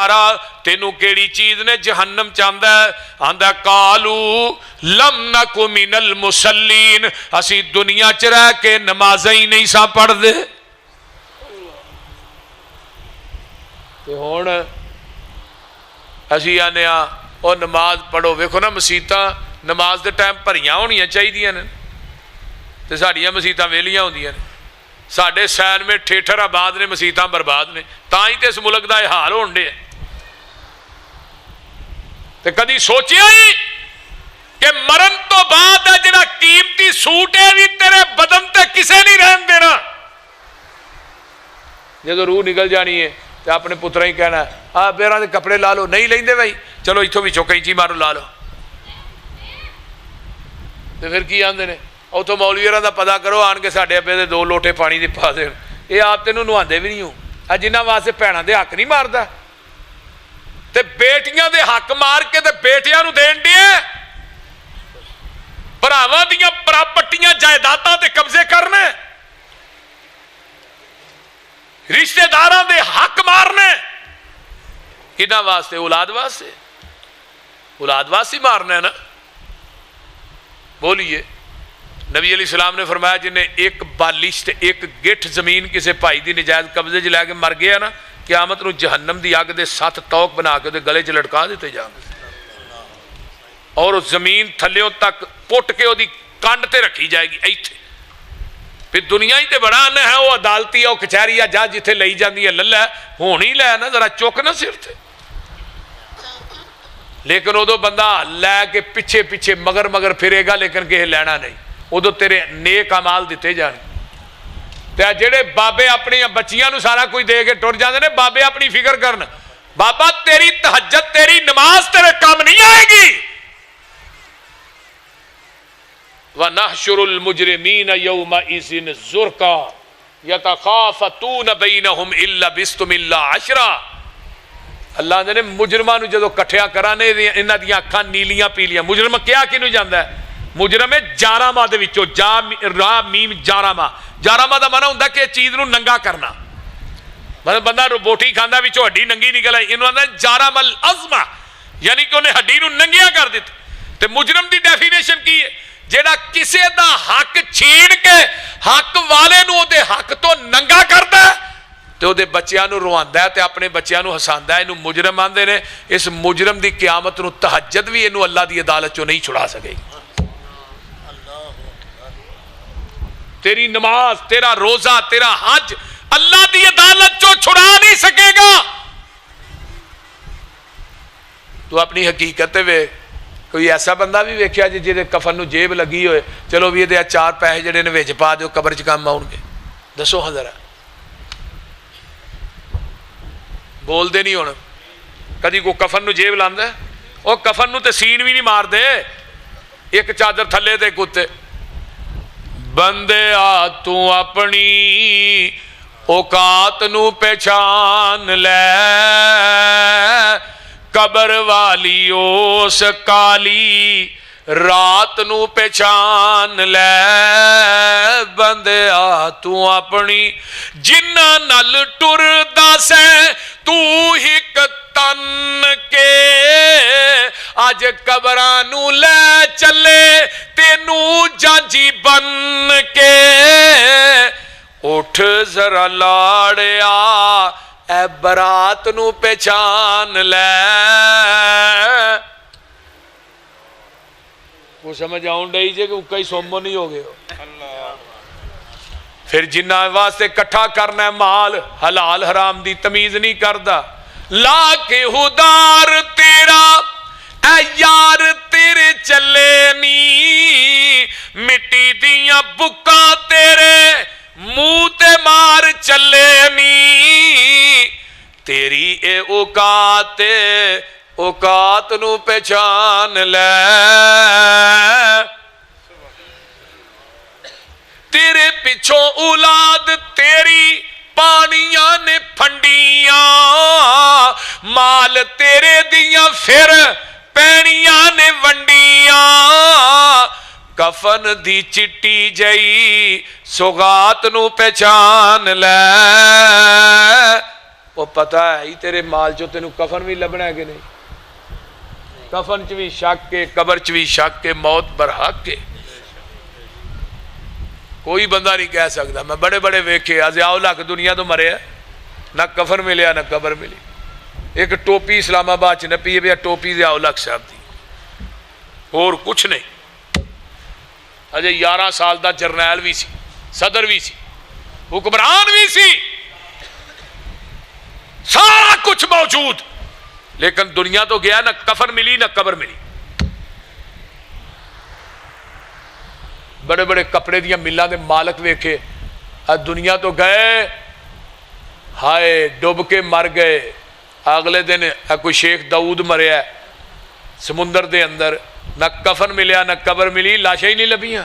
यारा तेनू केड़ी चीज ने जहन्नम चाहता है? आंदा कालू लम नकु मिनल मुसल्लीन, असी दुनिया च रह के नमाज़ां ही नहीं सा पढ़दे। ते हुण असी आने और नमाज पढ़ो। वेखो ना मसीतां नमाज के टाइम भरियां होनियां चाहिदियां ने ते साडियां मसीतां वेलियां होंदियां ने। साडे सैन में ठेठर आबाद ने, मसीतां बर्बाद ने, तां ही तो इस मुल्क का यह हाल होण डे। ते कदी सोचिया ही कि मरण तो बाद जिहड़ा कीमती सूट है भी तेरे बदन ते किसे नहीं रहन देना। जो रूह निकल जानी है तो अपने पुत्रा ही कहना आ पैरों के कपड़े ला लो, नहीं लेंदे भाई, चलो इथों विचों कैंची मारो ला लो। तो फिर की आंदे ने उतों मौलवीरां दा पता करो, आन के साडे अब्बे दे 2 लोटे पानी दे पा देण। ये आप तेनों नहांदे भी नहीं हो। आ जिन्हां वास्ते भैणां दे हक नहीं मारदा ते बेटियां दे हक मार के ते बेटियां नूं देण दे भरावां दीयां प्रापर्टियां जायदादां ते कब्जे करने, रिश्तेदारां दे हक मारने। किहदा वास्ते? औलाद वास्ते। औलाद वास्ते मारना है ना। बोलिए। नबी अलैहि सलाम ने फरमाया जिन्हें एक बालिश ते एक गिठ जमीन किसी भाई की नजायज कब्जे च लैके मर गया ना, क़यामत नूं जहन्नम की अग के 7 तौक बना के गले च लटका दिते जाएंगे और उस जमीन थल्यों तक पुट के उसकी कंड ते रखी जाएगी। इत्थे फिर दुनिया ही तो बड़ा अन्न है, वह अदालती है, वह कचहरी है, जा जिथे ली जाती है लल्ला होनी ही लै ना, जरा चुक ना सिर ते। लेकिन उदों बंदा लैके पिछे पिछे मगर मगर फिरेगा, लेकिन किसी लैना नहीं। उदों तेरे नेक अमाल दिते जाने। ते जेड़े बाबे अपनी बच्चियां नूं सारा कुछ दे के टुर जाते हैं, बाबे अपनी फिक्र करन, बाबा तेरी तहज्जुद तेरी नमाज तेरे काम नहीं आएगी। व नहशुरुल मुजरिमीन यौमइज़िन ज़ुरका यतखाफ़तून बैनहुम इल्ला बिस्तुम इल्ला अशरा। अल्लाह ने मुजरमां नूं जदों कट्ठिया कराने, इन्हां दियां अखां नीलियां पीलियां। मुजरम क्या किनूं जांदा है? मुजरम है जारामा दे विचों, जा रा मीम जारामा। जारामा दा माना हुंदा कि चीज़ नूं नंगा करना, मतलब बंदा रोटी खांदा विचों हड्डी नंगी निकल आई, इन्हूं आंदा जारामल अज़मा, यानी कि उन्हें हड्डी नूं नंगिया कर दित्ता। ते मुजरम दी डेफिनेशन की है? जेड़ा किसी दा हक छीन के हक वाले नूं उहदे हक तो नंगा करदा है ते उहदे बच्चियां नूं रवांदा है ते अपने बच्चियां नूं हसांदा है। इहनूं मुजरम आंदे ने। इस मुजरम दी क़यामत नूं तहज्जुद भी इहनूं अल्लाह दी अदालत चों नहीं छुड़ा सकेगी। तेरी नमाज, तेरा रोजा, तेरा हज अल्लाह दी अदालत चों छुड़ा नहीं सकेगा। तू अपनी हकीकत ते वे। कोई ऐसा बंदा भी वेख्या जी जिहदे कफन नूं जेब लगी होए, चलो भी ये 4 पैसे जिहड़े ने विच पा दिओ, कबर च काम आउणगे? दसो हाँ जरा। बोलते नहीं हुण। कदी कोई कफन नूं जेब लांदा है? वो कफन नूं ते सीन भी नहीं मारदे, एक चादर थल्ले ते कुत्ते। बंदे आ तू अपनी औकात नूं पहचान लै, कबर वाली उस काली रात नूं पहचान लै। बंदे आ तू अपनी जिन्ना नल टुरदा सै तू हिक तन के, अज कबरां नूं लै चले तेनू जांजी बन के। उठ जरा लाड़िया ए बरात नूं पहचान लै। वो समझ आउण डई जे कि कई सोमो नहीं हो गए। फिर जिन्ना वास्ते कट्ठा करना है माल, हलाल हराम दी तमीज नहीं करदा, ला के हुदार तेरा ऐ यार तेरे चले नी, मिट्टी दियां बुक्का तेरे मुंह ते मार चले नी। तेरी ए औकात, औकात नूं पहचान लै। तेरे पिछों औलाद तेरी पानियां ने फंडियां, माल तेरे दियां फिर पैनियां ने वंडियां। कफन दी चिट्टी जई सौगात नूं पहचान लै। वो पता है ही तेरे माल चो तेन कफन भी लभना है कि नहीं, कफन च भी शक के, कबर च भी शक के, मौत बरहक के। कोई बंदा नहीं कह सकता। मैं बड़े बड़े वेखे अज़ियाउल हक दुनिया तो मरे है, ना कफन मिले ना कबर मिली। एक टोपी इस्लामाबाद च नपी है, टोपी ज़ियाउल हक साहब की, होर कुछ नहीं। अजे 11 साल का जरनैल भी सी, सदर भी सी, हुक्मरान भी सी, सारा कुछ मौजूद, लेकिन दुनिया तो गया, ना कफन मिली ना कबर मिली। बड़े बड़े कपड़े दियां मिलों के मालक वेखे, दुनिया तो गए, हाय डुब के मर गए। अगले दिन कोई शेख दाऊद मरिया समुंदर के अंदर, ना कफन मिलया ना कबर मिली, लाशा ही नहीं लभियां।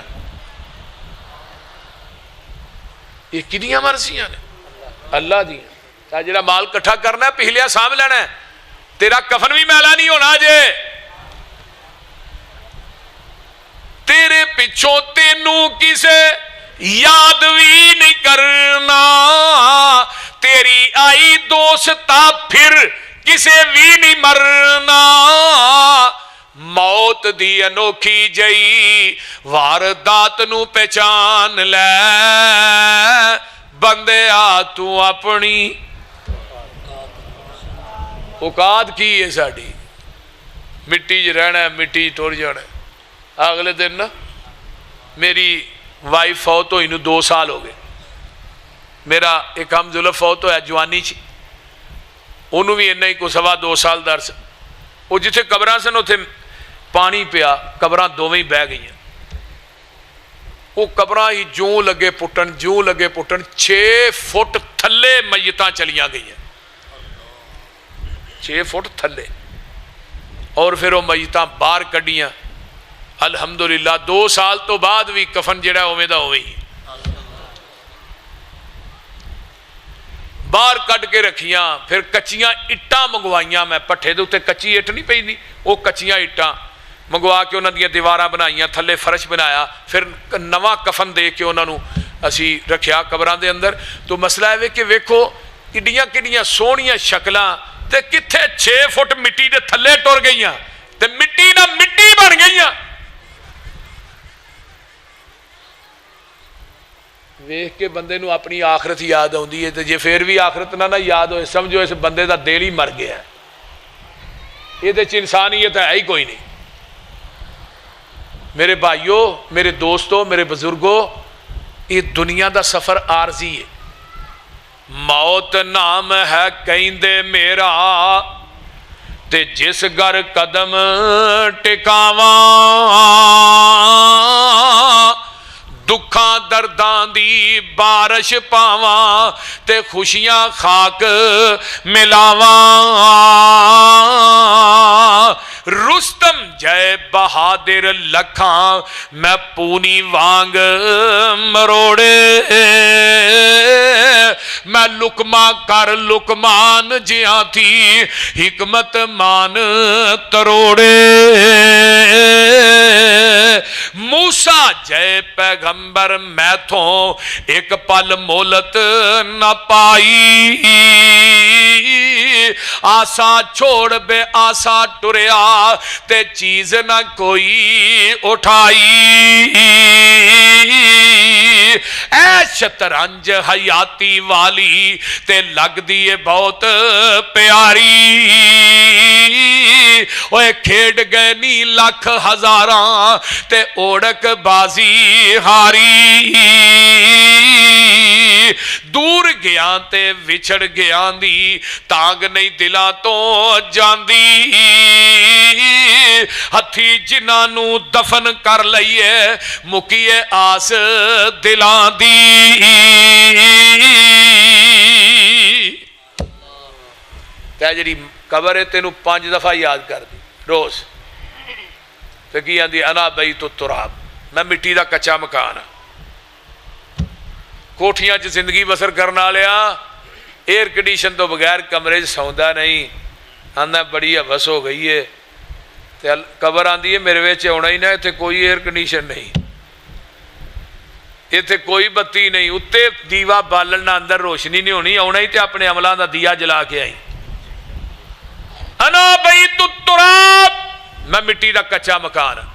ये किदियां मर्जियां ने अल्लाह दी। जिहड़ा माल इकट्ठा करना है पिछलिया सामभ लेना है, तेरा कफन भी मैला नहीं होना जे, तेरे पिछों तेनू किसे याद भी नहीं करना, तेरी आई दोस्ता फिर किसे भी नहीं मरना। मौत दी अनोखी जई वारदात नू पहचान लै, बंदे आ तू अपनी औकात की है साड़ी। मिट्टी च रहना, मिट्टी च टुर जाना। अगले दिन ना मेरी वाइफ फौत होई नू 2 साल हो गए। मेरा एक हम जुल्फ फौत होया जवानी च, उन्होंने भी इन्ना ही को 2.25 साल दर्स। वो जिथे कबर सन उत्थे पानी पिया, कबर दोवें ही बह गई। वो कबर ही जूं लगे पुट्टन, जूं लगे पुट्टन, 6 फुट थले मयितां चलियां गई, 6 फुट थले। और फिर वो मयितां बाहर कढ़ियां। अलहमदुलिल्लाह 2 साल तो बाद भी कफन जिहड़ा उवें दा उवें ही बाहर कढ़ के रखियां। फिर कच्चियां इट्टां मंगवाइयां, मैं भट्ठे दे उत्ते कच्ची इट नहीं पैंदी, वो कच्चियां इट्टां मंगवा के उन्हां दियां दीवारां बनाईयां, थल्ले फर्श बनाया, फिर नवां कफन दे के उन्हां नूं असीं रखिया कबरां दे अंदर। तो मसला है कि वेखो किड्डियां किड्डियां सोहणियां शक्लां ते कित्थे 6 फुट मिट्टी दे थल्ले टुर गईयां ते मिट्टी ना मिट्टी बन गईयां। वेख के बंदे नूं अपनी आखरत याद आउंदी है, ते जे फिर भी आखरत ना याद होए, समझो इस बंदे दा दिल ही मर गया। इहदे च इंसानियत है ही कोई नहीं। मेरे भाइयों, मेरे दोस्तों, मेरे बुजुर्गों, ये दुनिया का सफर आरजी है। मौत नाम है कहंदे मेरा, ते जिस घर कदम टिकावा, दुखां दर्दां दी बारिश पावा, ते खुशियां खाक मिलावा। रुस्तम जय बहादिर लखां, मैं पूनी वांग मरोड़े, मैं लुकमा कर लुकमान जिया थी, हिकमत मान तरोड़े। मूसा जय पैगंबर मैथों, एक पल मोहलत न पाई, आसा छोड़ बे आसा टुरया, ते चीज न कोई उठाई। ऐ शतरंज हयाती वाली, ते लगदी है बहुत प्यारी, ओए खेड गए नी लख हजारां, ते ओड़क बाजी हारी। दूर गया ते विछड़ गया दी, तांग नहीं दिलां तो जांदी, हथी जिन्हां नू दफन कर लईए, मुकीए आस दिलां दी। ते जिहड़ी कबर है तेनू 5 दफा याद कर दी रोज। ते की आंदी अना बई तो तुराब, मैं मिट्टी का कच्चा मकान हाँ। कोठियां च जिंदगी बसर करने वालिया एयर कंडीशन तो बगैर कमरे च सौंदा नहीं। आंदा बड़ी हवस हो गई है, तो कबर आंदी है मेरे विच आउणा ही ना, इत्थे कोई एयर कंडीशन नहीं। इत्थे कोई बत्ती नहीं, उत्ते दीवा बालना, अंदर रोशनी नहीं होनी, आना ही तो अपने अमलों का दिया जला के आई। अना बई तु तुराब, मैं मिट्टी का कच्चा मकान।